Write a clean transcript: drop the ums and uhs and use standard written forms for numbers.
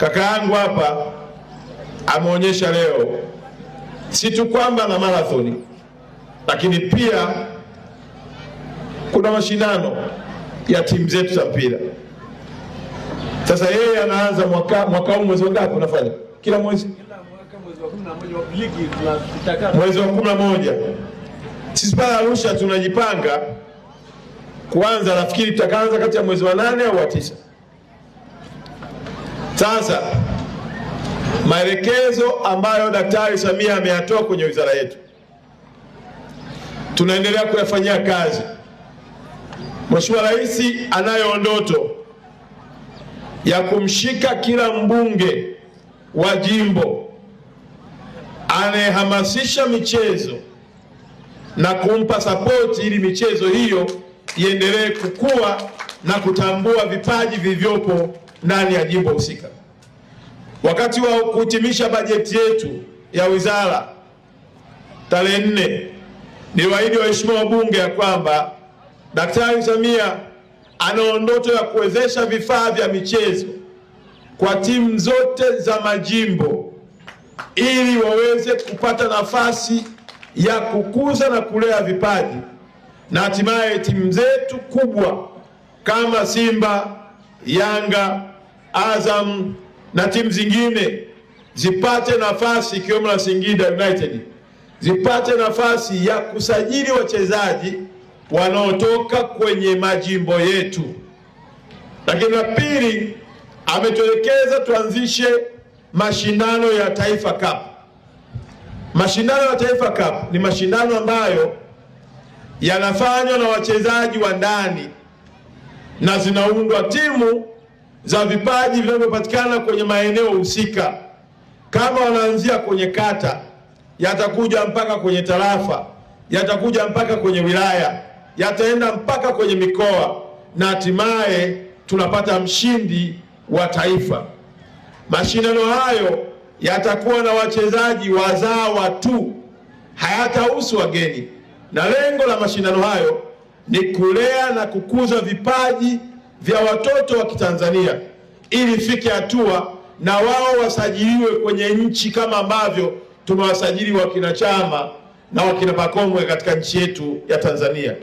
Kaka yangu hapa ameonyesha leo si tu kwamba na marathoni, lakini pia kuna mashindano ya timu zetu za mpira. Sasa yeye anaanza mwaka huu mwezi wa ngapi unafanya? Kila mwezi? Mwezi wa 11. Sisi pale Arusha tunajipanga kuanza, nafikiri tutaanza kati ya mwezi wa 8 au wa 9. Sasa maelekezo ambayo Daktari Samia ameyatoa kwenye wizara yetu tunaendelea kuyafanyia kazi. Mheshimiwa Rais anayo ndoto ya kumshika kila mbunge wa jimbo anayehamasisha michezo na kumpa sapoti ili michezo hiyo iendelee kukua na kutambua vipaji vilivyopo ndani ya jimbo husika. Wakati wa kuhitimisha bajeti yetu ya wizara tarehe 4, niliwaahidi waheshimiwa wabunge ya kwamba Daktari Samia ana ndoto ya kuwezesha vifaa vya michezo kwa timu zote za majimbo ili waweze kupata nafasi ya kukuza na kulea vipaji, na hatimaye timu zetu kubwa kama Simba, Yanga, Azam na timu zingine zipate nafasi, ikiwemo na Singida United, zipate nafasi ya kusajili wachezaji wanaotoka kwenye majimbo yetu. Lakini la pili, ametuelekeza tuanzishe mashindano ya Taifa Cup. Mashindano ya Taifa Cup ni mashindano ambayo yanafanywa na wachezaji wa ndani na zinaundwa timu za vipaji vinavyopatikana kwenye maeneo husika. Kama wanaanzia kwenye kata, yatakuja mpaka kwenye tarafa, yatakuja mpaka kwenye wilaya, yataenda mpaka kwenye mikoa, na hatimaye tunapata mshindi wa taifa. Mashindano hayo yatakuwa na wachezaji wazawa tu, hayatahusu wageni, na lengo la mashindano hayo ni kulea na kukuza vipaji vya watoto wa Kitanzania ili ifike hatua na wao wasajiliwe kwenye nchi kama ambavyo tumewasajili wakina Chama na wakina Pakongwe katika nchi yetu ya Tanzania.